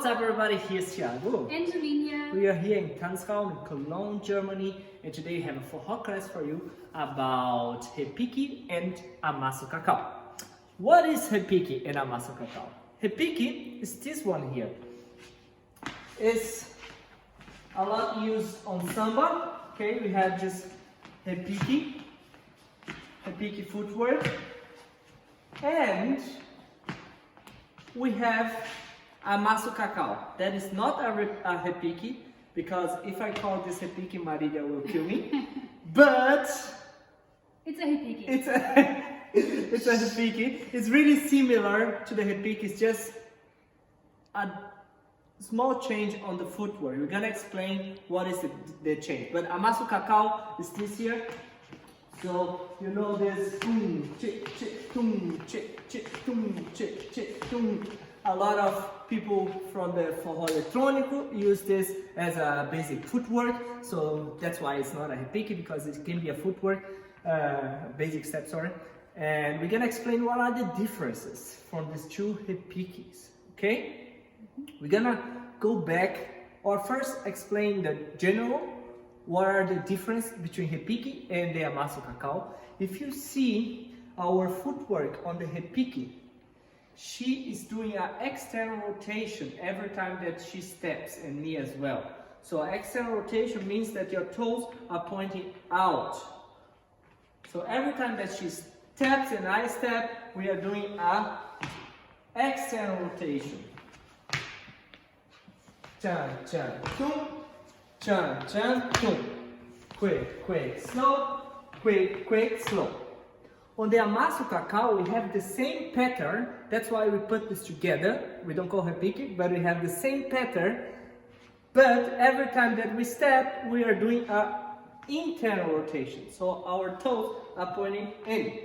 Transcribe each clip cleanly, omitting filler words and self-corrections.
What's up everybody, here's Tiago. And Julinha. We are here in Cacau, in Cologne, Germany, and today we have a Forró class for you about Repique and Amassa Cacau. What is Repique and Amassa Cacau? Repique is this one here. It's a lot used on samba. Okay, we have just Repique footwork, and we have Amassa Cacau. That is not a repique, because if I call this repique, Maria will kill me. But it's a repique. It's a repique. It's really similar to the repique. It's just a small change on the footwork. We're gonna explain what is the change. But Amassa Cacau is this here. So you know this tum, chick, chick, tum, chick, chick, tum, chick, chick, tum. A lot of people from the Forró Eletrônico use this as a basic footwork. So that's why it's not a repique, because it can be a footwork, basic step, sorry. And we're gonna explain what are the differences from these two repiques, okay? We're gonna go back, or first explain the general. What are the difference between repique and the Amassa Cacau? If you see our footwork on the repique, she is doing an external rotation every time that she steps, and me as well. So external rotation means that your toes are pointing out. So every time that she steps and I step, we are doing a external rotation. Chan, chan, tum. Chan, chan, tum. Quick, quick, slow. Quick, quick, slow. On the Amassa Cacau, we have the same pattern. That's why we put this together. We don't call repique, but we have the same pattern. But every time that we step, we are doing an internal rotation. So our toes are pointing in.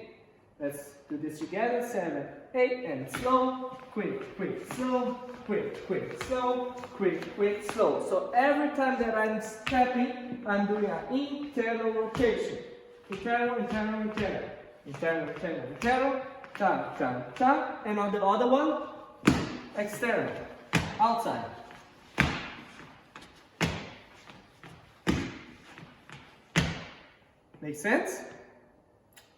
Let's do this together. 7, 8, and slow. Quick, quick, slow. Quick, quick, slow. Quick, quick, slow. So every time that I'm stepping, I'm doing an internal rotation. Internal, internal, internal. Internal, internal, internal. Ta, ta, ta. And on the other one, external. Outside. Make sense?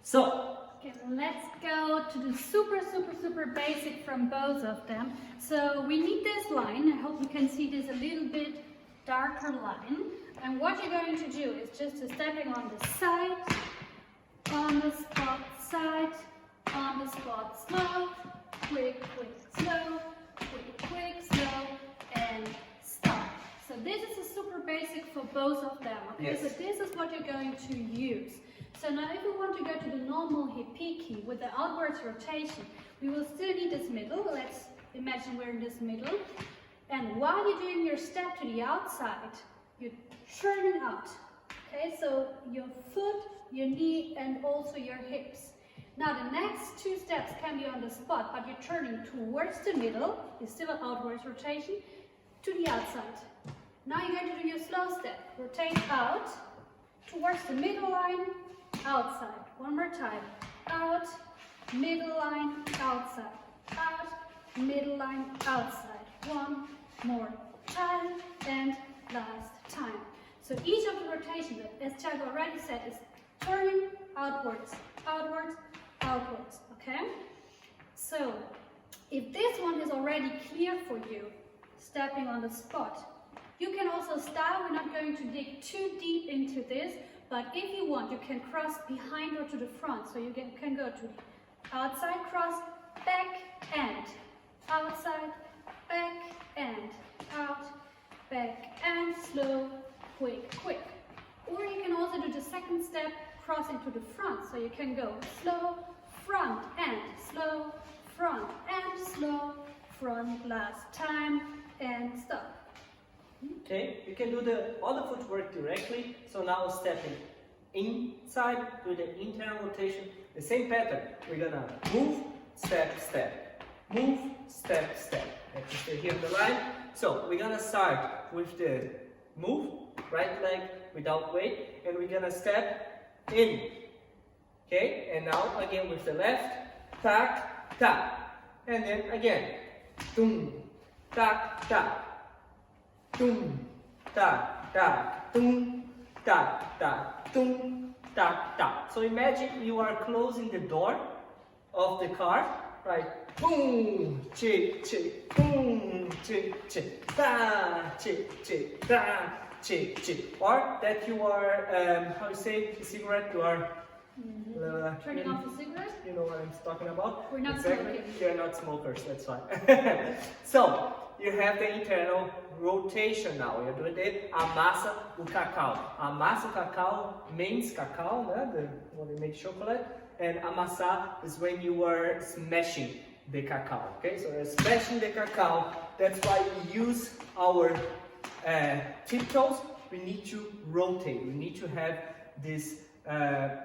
So, Okay, let's go to the super basic from both of them. So we need this line. I hope you can see this a little bit darker line. And what you're going to do is just stepping on the side, on the spot, side, on the spot, slow, quick, quick, slow, quick, quick, slow, and stop. So this is a super basic for both of them. Okay, yes. So this is what you're going to use. So now if we want to go to the normal repique with the outwards rotation, we will still need this middle. Let's imagine we're in this middle. And while you're doing your step to the outside, you're turning out. Okay, so your foot, your knee, and also your hips. Now the next two steps can be on the spot, but you're turning towards the middle. It's still an outwards rotation to the outside. Now you're going to do your slow step. Rotate out towards the middle line, outside. One more time. Out, middle line, outside. Out, middle line, outside. One more time, and last time. So each of the rotations, as Tiago already said, is turning outwards, outwards, outwards. Okay? So if this one is already clear for you, stepping on the spot, you can also start. We're not going to dig too deep into this, but if you want, you can cross behind or to the front. So you can go to the outside cross, back, and outside, back, and out, back, and slow, quick, quick. Or you can also do the second step, crossing to the front. So you can go slow, front, and slow, front, and slow, front, last time, and stop. okay, you can do the other footwork directly. So now stepping inside, do the internal rotation, the same pattern. We're gonna move, step, step, move, step, step. Let's stay here on the line. So we're gonna start with the move, right leg without weight, and we're gonna step in. Okay, and now again with the left, tac, tac, and then again, tum, ta, ta. Tum, ta, ta, tum, ta, ta, tum, ta, ta. So imagine you are closing the door of the car, right? Boom, chick, chick, boom, chick, chick, da, chick, chick, da, chick, chick. Or that you are, how you say, cigarette, you are Turning off the cigarette? You know what I'm talking about? We're not exactly. smoking. You're not smokers, that's why. So, you have the internal rotation now. You're doing the amassa o cacau. Amassa cacau means cacau, when you make chocolate. And amassa is when you are smashing the cacao. Okay, so you're smashing the cacao. That's why we use our tiptoes. We need to rotate. We need to have this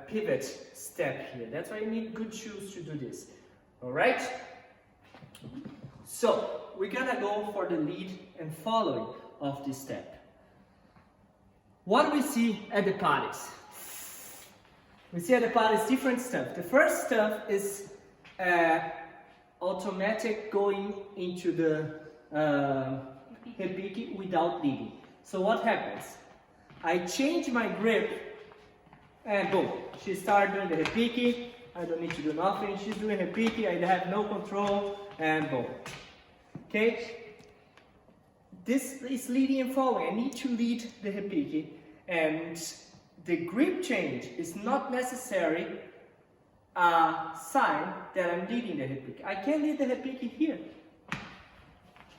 pivot step here. That's why you need good shoes to do this. All right. So we're gonna go for the lead and following of this step. What do we see at the parties? We see at the parties different stuff. The first stuff is automatic going into the repique without leading. So what happens? I change my grip and boom, she started doing the repique. I don't need to do nothing. She's doing repique. I have no control and boom. Okay, this is leading and following. I need to lead the repique, and the grip change is not necessarily a sign that I'm leading the repique. I can lead the repique here.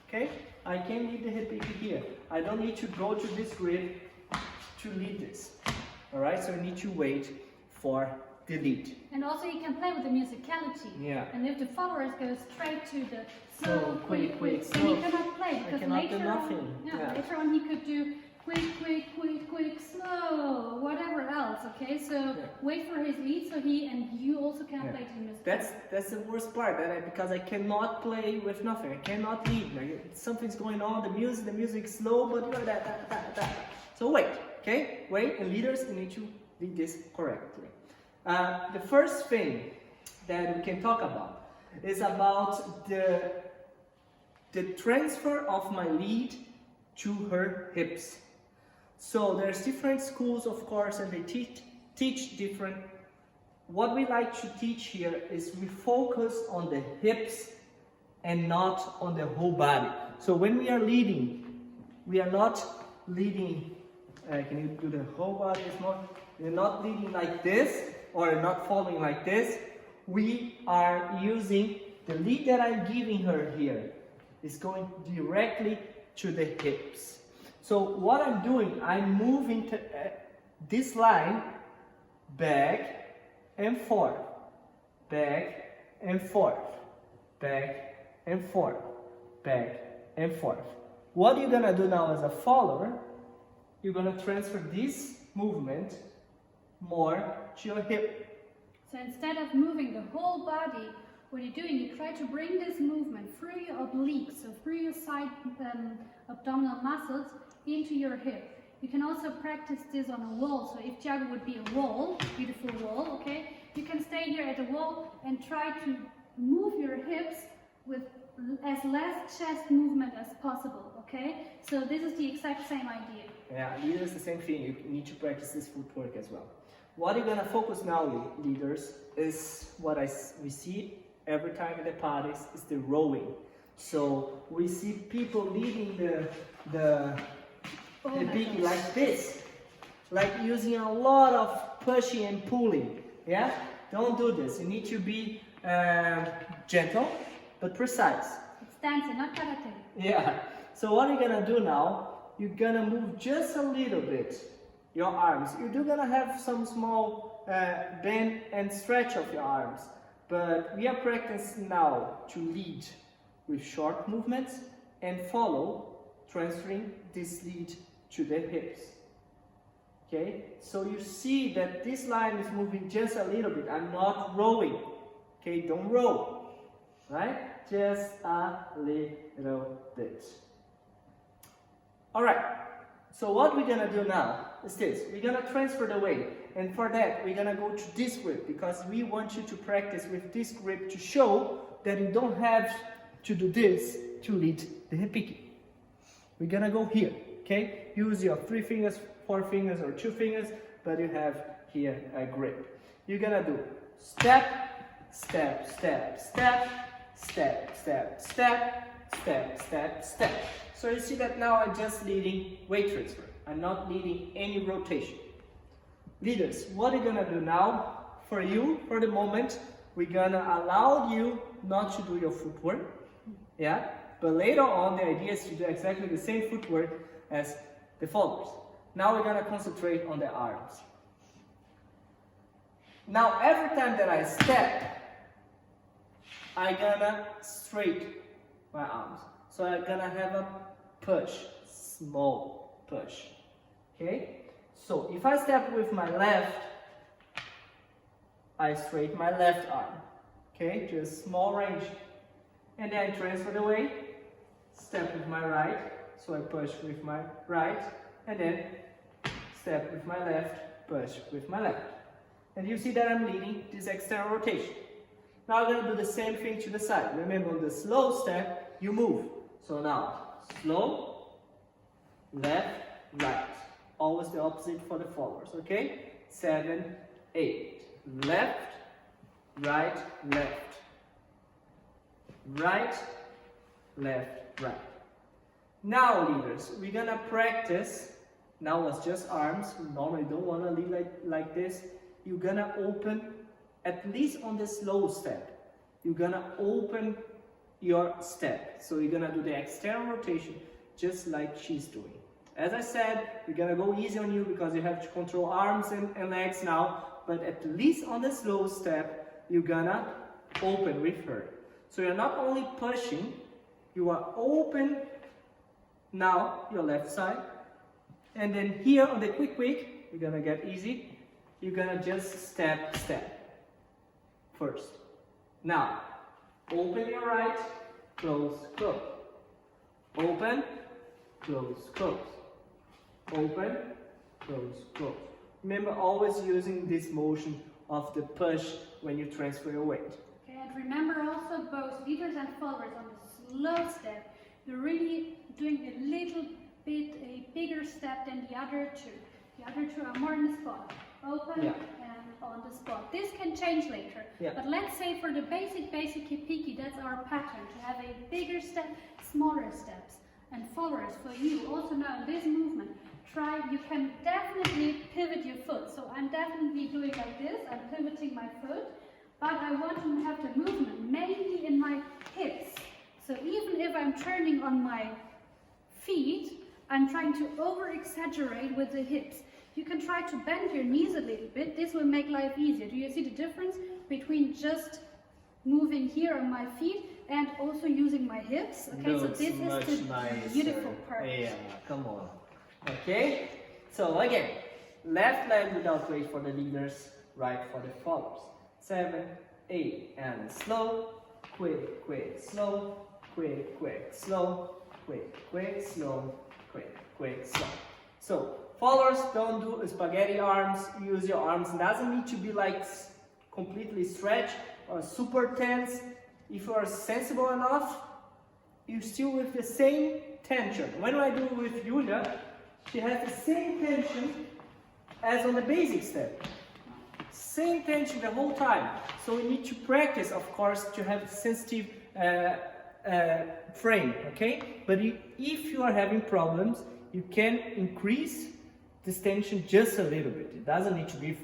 Okay, I can lead the repique here. I don't need to go to this grip to lead this. All right, so I need to wait for the lead. And also you can play with the musicality. Yeah. And if the followers go straight to the slow, So, quick, quick, then slow. he cannot play because cannot do later nothing. on, Yeah. later on he could do quick, quick, quick, quick, slow, whatever else. Okay, so wait for his lead so he and you also can play to the music. That's the worst part, because I cannot play with nothing. I cannot lead. Like, something's going on. The music is slow, but you know that. So wait, okay, wait. And leaders, you need to lead this correctly. The first thing that we can talk about is about the transfer of my lead to her hips. So there's different schools, of course, and they teach different. What we like to teach here is we focus on the hips and not on the whole body. So when we are leading, we are not leading. Can you do the whole body? We're not leading like this or not following like this. We are using the lead that I'm giving her here is going directly to the hips. So what I'm doing, I'm moving to, this line back and forth, back and forth, back and forth, back and forth. What you're gonna do now as a follower, you're gonna transfer this movement more to your hip. So instead of moving the whole body, what you're doing, you try to bring this movement through your obliques, so through your side abdominal muscles into your hip. You can also practice this on a wall. So if Tiago would be a wall, beautiful wall, okay, you can stay here at the wall and try to move your hips with as less chest movement as possible, okay? So this is the exact same idea. Yeah, leaders, the same thing. You need to practice this footwork as well. What you're gonna focus now, leaders, is what we see every time in the parties is the rowing. So we see people leading the repique like this, like using a lot of pushing and pulling. Yeah, don't do this. You need to be gentle but precise. It's dancing, not karate. Yeah. So what you're gonna do now? You're gonna move just a little bit your arms. You're gonna have some small bend and stretch of your arms, but we are practicing now to lead with short movements and follow, transferring this lead to the hips. Okay, so you see that this line is moving just a little bit. I'm not rowing. Okay, don't row, right? Just a little bit. All right, so what we're gonna do now is this. We're gonna transfer the weight, and for that we're gonna go to this grip because we want you to practice with this grip to show that you don't have to do this to lead the repique. We're gonna go here, okay? Use your 3 fingers, 4 fingers, or 2 fingers, but you have here a grip. You're gonna do step, step, step, step, step, step, step, step, step, step. So you see that now I'm just leading weight transfer. I'm not leading any rotation. Leaders, what are you gonna do now? For you, for the moment, we're gonna allow you not to do your footwork, yeah? But later on, the idea is to do exactly the same footwork as the followers. Now we're gonna concentrate on the arms. Now every time that I step, I'm gonna straight my arms. So I'm gonna have a push, small push, okay? So if I step with my left, I straight my left arm, okay? Just small range. And then I transfer the weight, step with my right, so I push with my right, and then step with my left, push with my left. And you see that I'm leading this external rotation. Now I'm going to do the same thing to the side. Remember, on the slow step, you move. So now, slow, left, right. Always the opposite for the followers, okay? 7, 8. Left, right, left. Right, left, right. Now, leaders, we're going to practice. Now it's just arms. We normally don't want to lead like this. You're going to open, at least on the slow step, you're going to open your step. So you're going to do the external rotation just like she's doing. As I said, we're going to go easy on you because you have to control arms and legs now. But at least on the slow step, you're going to open with her. So you're not only pushing, you are open now, your left side. And then here on the quick, you're going to get easy. You're going to just step first. Now, open your right, close, close. Open, close, close. Open, close, close. Remember, always using this motion of the push when you transfer your weight. Okay, and remember also both leaders and followers on the slow step, you're really doing a little bit a bigger step than the other two. The other two are more in the spot. Open and on the spot. This can change later. But let's say for the basic repique, that's our pattern, to have a bigger step, smaller steps. And followers, for you, also now in this movement, you can definitely pivot your foot. So I'm definitely doing like this, I'm pivoting my foot, but I want to have the movement mainly in my hips. So even if I'm turning on my feet, I'm trying to over-exaggerate with the hips. You can try to bend your knees a little bit. This will make life easier. Do you see the difference between just moving here on my feet and also using my hips? Okay, no, so this is the beautiful part. Yeah, come on. Okay, so again, left leg without weight for the leaders, right for the followers. 7, 8, and slow, quick, quick, slow, quick, quick, slow, quick, quick, slow, quick, quick, slow. So, followers, don't do spaghetti arms. Use your arms. It doesn't need to be like completely stretched or super tense. If you are sensible enough, you still with the same tension. When I do with Julia, she has the same tension as on the basic step. Same tension the whole time. So we need to practice, of course, to have sensitive frame, okay? But if you are having problems, you can increase this tension just a little bit. It doesn't need to be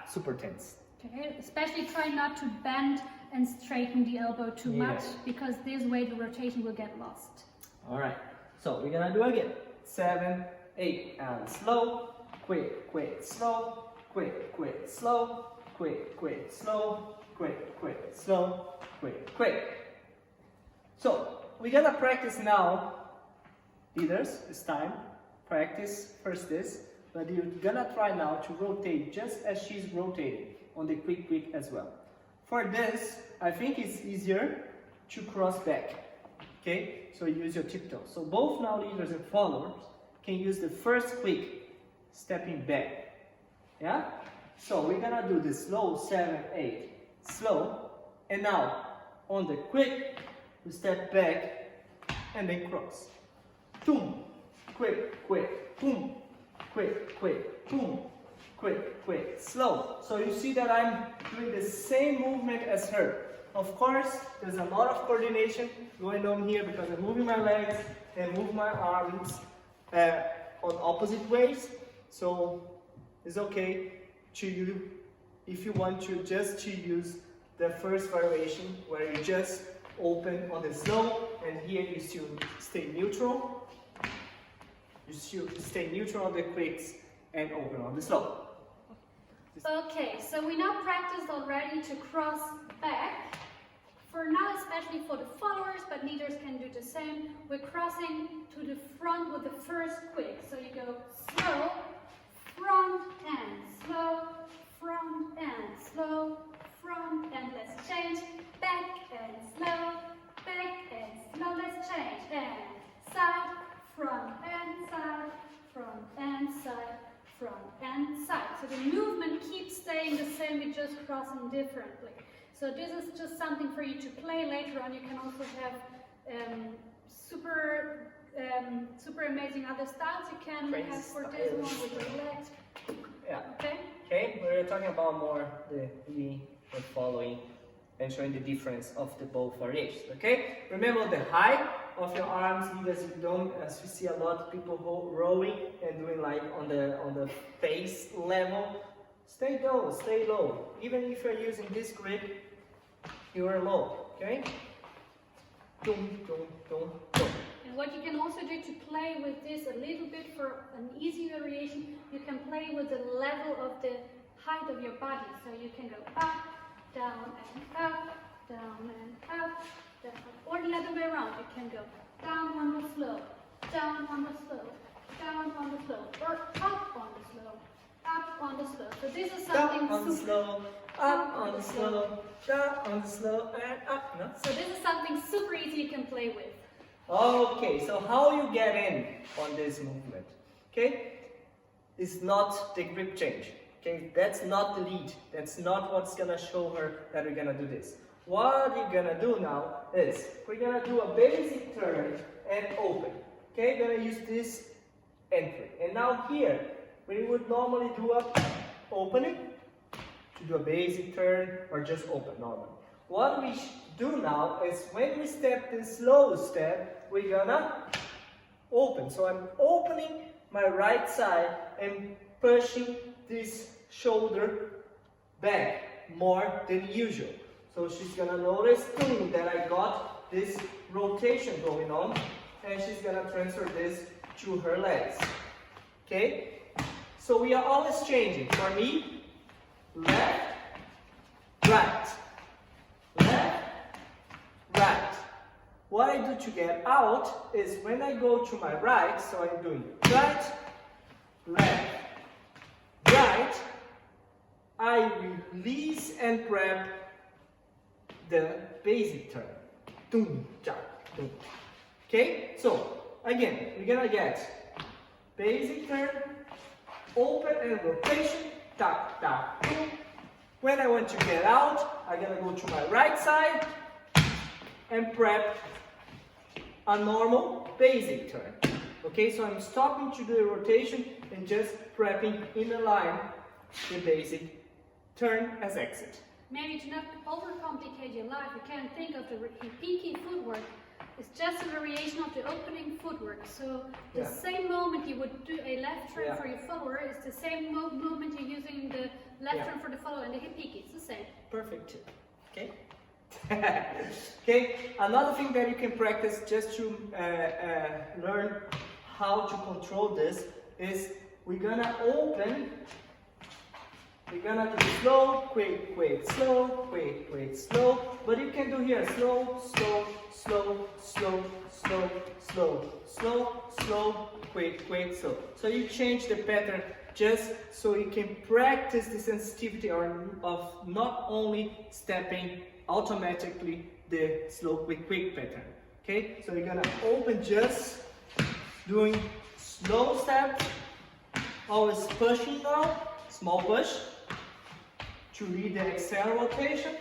super tense. Okay, especially try not to bend and straighten the elbow too much, because this way the rotation will get lost. All right, so we're gonna do again. 7, 8, and slow, quick, quick, slow, quick, quick, slow, quick, quick, slow, quick, quick, slow, quick, quick. So we're gonna practice now, leaders, this time. Practice first this, but you're gonna try now to rotate just as she's rotating on the quick, quick as well. For this, I think it's easier to cross back. Okay, so use your tiptoe. So both now leaders and followers can use the first quick, stepping back. Yeah? So we're gonna do the slow 7, 8, slow, and now on the quick, we step back and then cross. Boom, quick, quick, boom, quick, quick, boom, quick, quick, slow. So you see that I'm doing the same movement as her. Of course, there's a lot of coordination going on here because I'm moving my legs and move my arms on opposite ways. So it's okay to you if you want to just to use the first variation where you just open on the slow and here you still stay neutral. You still stay neutral on the quicks and open on the slow. Okay, so we now practiced already to cross back. For now, especially for the followers, but leaders can do the same. We're crossing to the front with the first quick. So you go slow, front and slow, front and slow, front and let's change, back and slow, back and slow, let's change, and side, front and side, front and side, front and side. So the movement keeps staying the same, we're just crossing differently. So this is just something for you to play later on. You can also have super amazing other styles you can have for this one with your legs. Yeah. Okay? Okay, we're talking about more the following and showing the difference of the both variations. Okay? Remember the height of your arms, because you don't, as you see a lot of people rowing and doing like on the face level. Stay low. Even if you're using this grip, you are low. Okay? Dum, dum, dum, dum. And what you can also do to play with this a little bit for an easy variation, you can play with the level of the height of your body. So you can go up, down and up, down and up, down, or the other way around. You can go down on the slow, down on the slow, down on the slow, or up on the slow, up on the slow. So this is something down on the slow, up on the slow, down on the slow, and up. No? So this is something super easy you can play with. Okay, so how you get in on this movement? Okay, it's not the grip change. Okay, that's not the lead. That's not what's gonna show her that we're gonna do this. What you're gonna do now is we're gonna do a basic turn and open. Okay, we're gonna use this entry. And now here we would normally do a opening to do a basic turn or just open normally. What we do now is when we step this slow step, we're gonna open. So I'm opening my right side and pushing this shoulder back more than usual. So she's gonna notice too that I got this rotation going on and she's gonna transfer this to her legs. Okay? So we are always changing. For me, left, right. Left, right. What I do to get out is when I go to my right, so I'm doing right, left, right, I release and grab the basic turn. Doom, jump, doom. Okay? So, again, we're gonna get basic turn, open and rotation, tap, tap, boom. When I want to get out, I'm gonna go to my right side and prep a normal basic turn. Okay, so I'm stopping to do the rotation and just prepping in a line the basic turn as exit. Maybe to not overcomplicate your life, you can think of the Repique footwork. It's just a variation of the opening footwork. So the same moment you would do a left turn for your follower is the same movement you're using the left turn for the follower and the Repique. It's the same. Perfect. Okay. Okay. Another thing that you can practice just to learn how to control this is we're gonna open. We're gonna do slow, quick, quick, slow, quick, quick, slow. But you can do here slow, slow, slow, slow, slow, slow, slow, slow, quick, quick, slow. So you change the pattern just so you can practice the sensitivity of not only stepping automatically the slow, quick, quick pattern. Okay, so you're gonna open just doing slow step, always pushing now, small push to read the external rotation,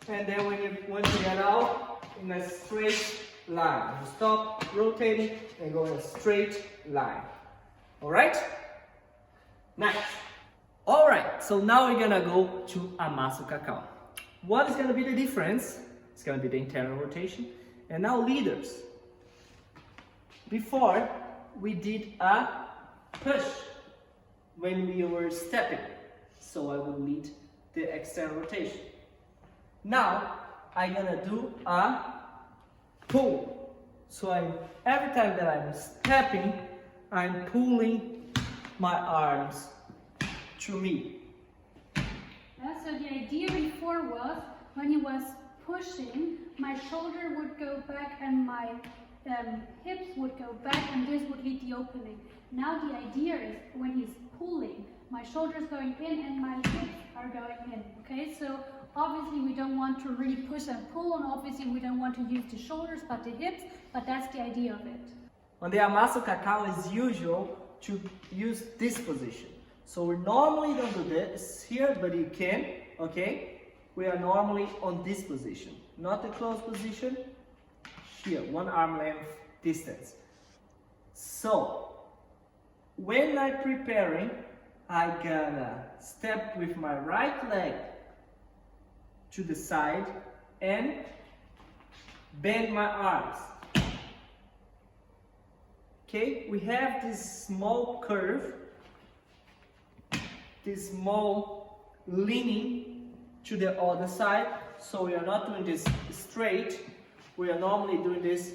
and then when you want to get out in a straight line. You stop rotating and go in a straight line. Alright? Nice. Alright, so now we're gonna go to Amassa Cacau. What is gonna be the difference? It's gonna be the internal rotation. And now leaders. Before, we did a push when we were stepping. So I will lead the external rotation. Now, I'm gonna do a pull. So every time that I'm stepping, I'm pulling my arms to me. So the idea before was, when he was pushing, my shoulder would go back and my hips would go back, and this would lead the opening. Now the idea is, when he's pulling, my shoulders going in and my hips are going in. Okay, so obviously we don't want to really push and pull, and obviously we don't want to use the shoulders but the hips, but that's the idea of it. On the Amassa Cacau, it's usual to use this position. So we normally don't do this here, but you can, okay? We are normally on this position, not the closed position, here, 1 arm length distance. So, when I'm preparing, I'm gonna step with my right leg to the side and bend my arms. Okay, we have this small curve, this small leaning to the other side, so we are not doing this straight, we are normally doing this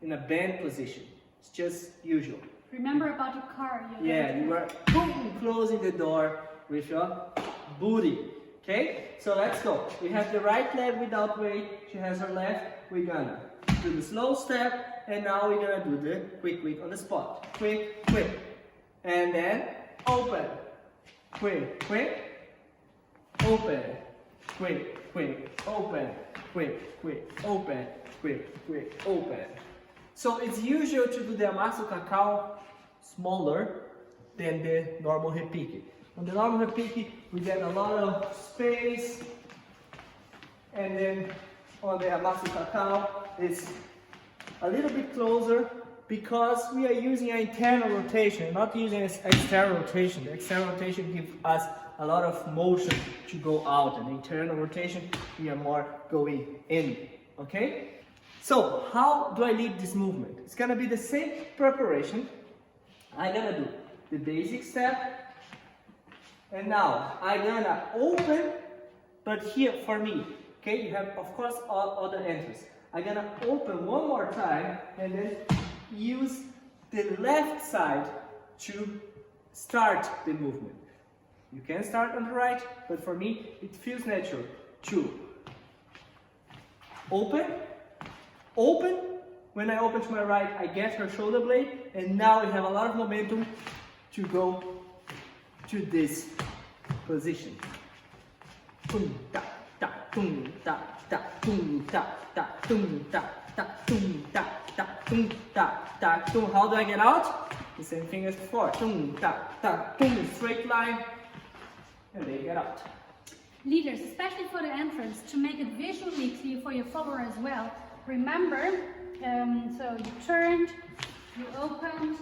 in a bend position. It's just usual. Remember about the car. You are closing the door with your booty. Okay, so let's go. We have the right leg without weight, she has her left. We're gonna do the slow step, and now we're gonna do the quick on the spot. Quick, and then open. Quick, open. Quick, open. Quick, open. Quick, open. So it's usual to do the Amassa Cacau smaller than the normal repique. On the normal repique, we get a lot of space, and then on the Amassa Cacau, it's a little bit closer because we are using an internal rotation, not using an external rotation. The external rotation gives us a lot of motion to go out, and the internal rotation, we are more going in, okay? So, how do I lead this movement? It's gonna be the same preparation. I'm gonna do the basic step, and now I'm gonna open, but here for me, okay, you have of course all other entries. I'm gonna open one more time and then use the left side to start the movement. You can start on the right, but for me it feels natural to open. When I open to my right, I get her shoulder blade, and now we have a lot of momentum to go to this position. Tum ta ta tum ta ta tum ta ta tum ta ta tum ta ta tum ta ta tum. How do I get out? The same thing as before. Tum ta ta tum, straight line, and they get out. Leaders, especially for the entrance, to make it visually clear for your follower as well. Remember, so you turned, you opened.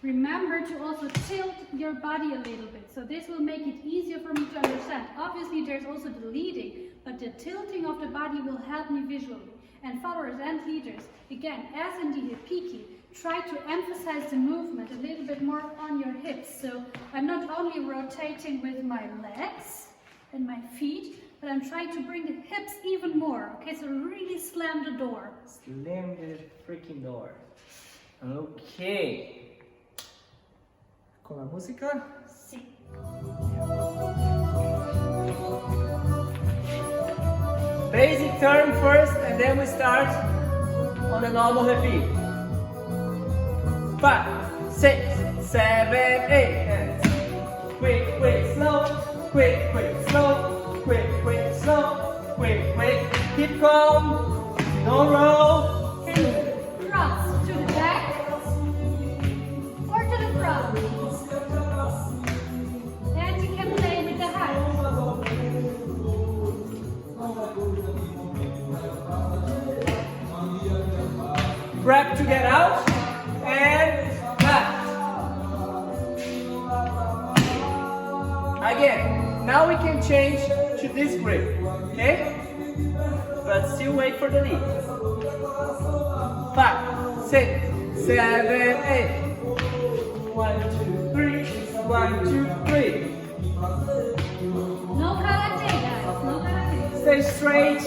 Remember to also tilt your body a little bit. So this will make it easier for me to understand. Obviously, there's also the leading, but the tilting of the body will help me visually. And followers and leaders, again, as in the repique, try to emphasize the movement a little bit more on your hips. So I'm not only rotating with my legs and my feet, but I'm trying to bring the hips even more. Okay, so really slam the door. Slam the freaking door. Okay. Com a música? Sim. Basic turn first, and then we start on the normal repeat. 5, 6, 7, 8, and quick, slow, quick, slow. Quick, slow, quick, keep calm, don't roll. And cross to the back or to the front. And you can play with the height. prep to get out, and back. Again, now we can change to this grip, okay? But still wait for the lead. 5, 6, 7, 8. 1, 2, 3. 1, 2, 3. No karate, guys. No karate. Stay straight.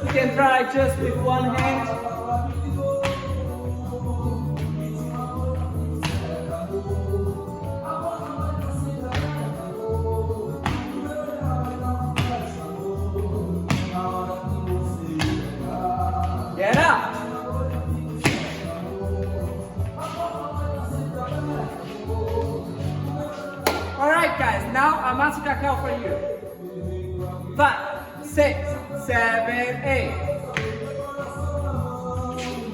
You can try just with one hand. Get up. Alright guys, now Amassa Cacau for you. 5, 6, 7, 8.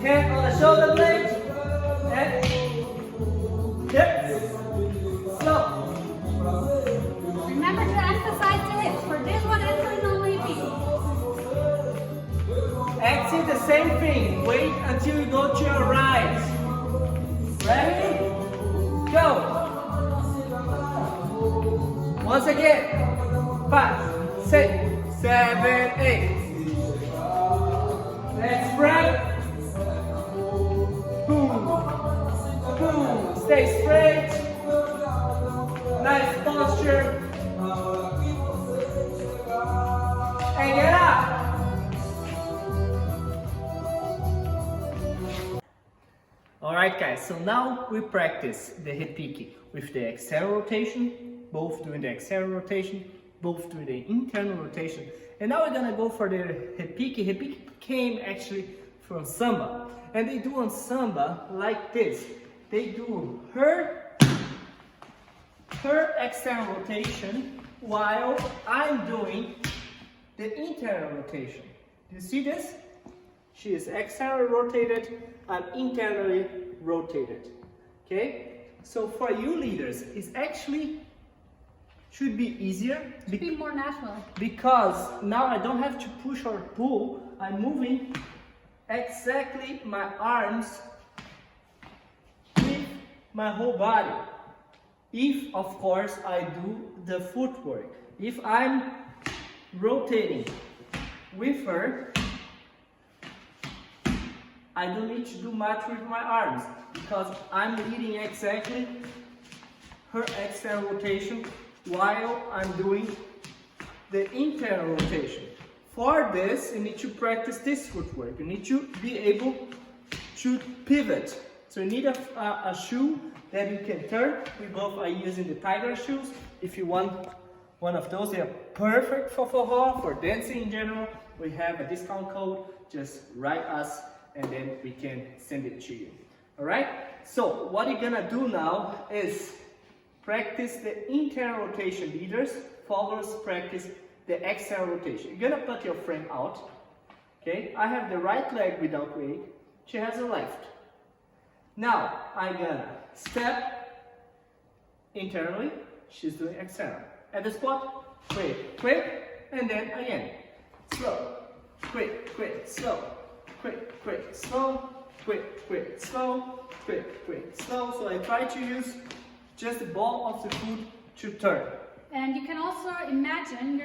Hand on the shoulder blade. And hips. Slow. Remember to emphasize the hips. For this one and for normal repeat. Exit the same thing. Wait until you go to your right. Ready? Go. Once again. 5, 6, 7, 8. Let's break. Boom. Boom. Stay straight. Nice posture. And get up. Alright guys, so now we practice the repique with the external rotation, both doing the external rotation, both doing the internal rotation. And now we're gonna go for the repique. Repique came actually from samba. And they do on samba like this. They do her external rotation while I'm doing the internal rotation. Do you see this? She is externally rotated, I'm internally rotated. Okay? So for you leaders, it's actually should be easier. Be more natural. Because now I don't have to push or pull. I'm moving exactly my arms with my whole body. If, of course, I do the footwork. If I'm rotating with her, I don't need to do much with my arms because I'm leading exactly her external rotation while I'm doing the internal rotation. For this, you need to practice this footwork. You need to be able to pivot. So you need a shoe that you can turn. We both are using the Tiger shoes. If you want one of those, they are perfect for Forró, for dancing in general. We have a discount code. Just write us and then we can send it to you. Alright? So what you're gonna do now is practice the internal rotation, leaders. Followers practice the external rotation. You're gonna put your friend out. Okay? I have the right leg without weight. She has the left. Now I'm gonna step internally. She's doing external. At the spot, quick, quick, and then again. Slow, quick, quick, slow. Quick, quick, slow, quick, quick, slow, quick, quick, slow. So I try to use just the ball of the foot to turn. And you can also imagine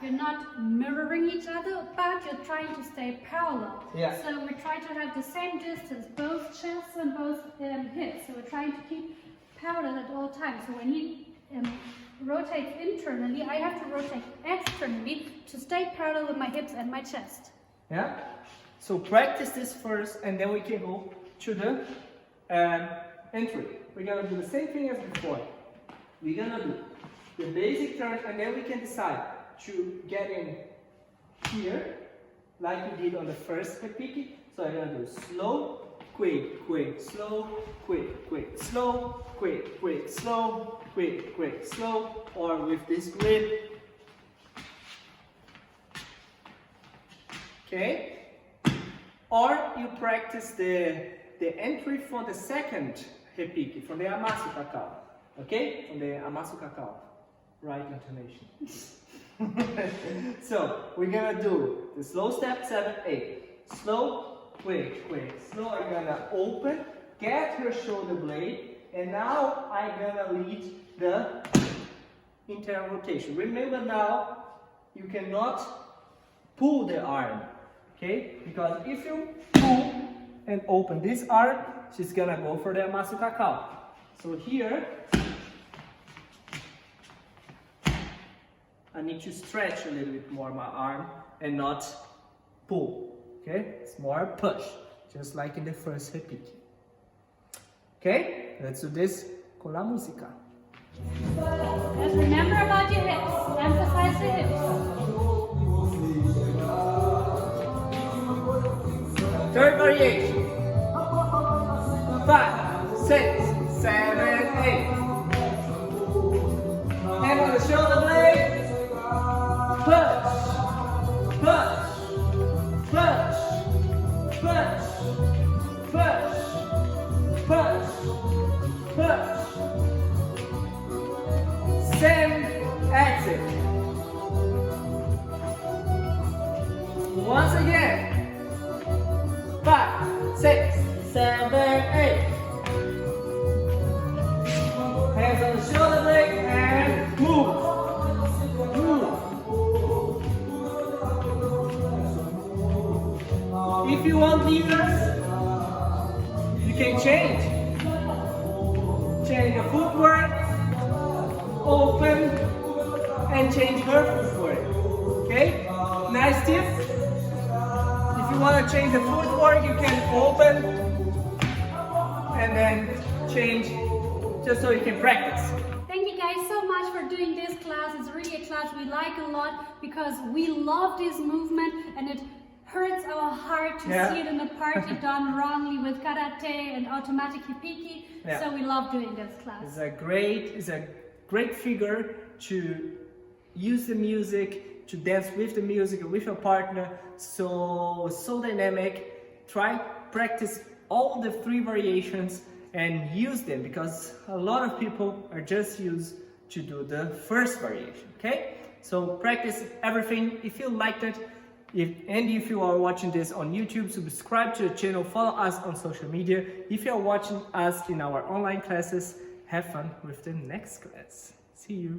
you're not mirroring each other, but you're trying to stay parallel. Yeah. So we try to have the same distance, both chests and both hips. So we're trying to keep parallel at all times. So when he rotates internally, I have to rotate externally to stay parallel with my hips and my chest. Yeah. So practice this first, and then we can go to the entry. We're gonna do the same thing as before. We're gonna do the basic turn, and then we can decide to get in here, like we did on the first repique. So I'm gonna do slow, quick, quick, slow, quick, quick, slow, quick, quick, slow, quick, quick, slow, or with this grip. Okay? Or you practice the entry for the second repique, from the Amassa Cacau. Okay? From the Amassa Cacau. Right intonation. So, we're gonna do the slow step 7, 8. Slow, quick. So I'm gonna open, get her shoulder blade, and now I'm gonna lead the internal rotation. Remember now, you cannot pull the arm, okay? Because if you pull and open this arm, she's gonna go for the Amassa Cacau. So here, I need to stretch a little bit more my arm and not pull, okay? It's more push, just like in the first repeat. Okay, let's do this con la musica. Just remember about your hips. Emphasize the hips. Third variation. 5, 6, 7, 8. Hand on the shoulder blade. Push, push, push, push, push, push, push. Same exit. Once again. 5, 6, 7, 8. Hands on the shoulder blade and move. If you want levers, you can change. Change the footwork, open, and change her footwork. Okay? Nice tip. If you want to change the footwork, you can open and then change just so you can practice. Thank you guys so much for doing this class. It's really a class we like a lot because we love this movement and it hurts our heart to see it in a party done wrongly with karate and automatic repique. So we love doing this class. It's a great figure to use the music, to dance with the music with your partner. So dynamic. Practice all the 3 variations and use them because a lot of people are just used to do the first variation. Okay, so practice everything. If you liked it, if you are watching this on YouTube, subscribe to the channel, follow us on social media. If you are watching us in our online classes, have fun with the next class. See you.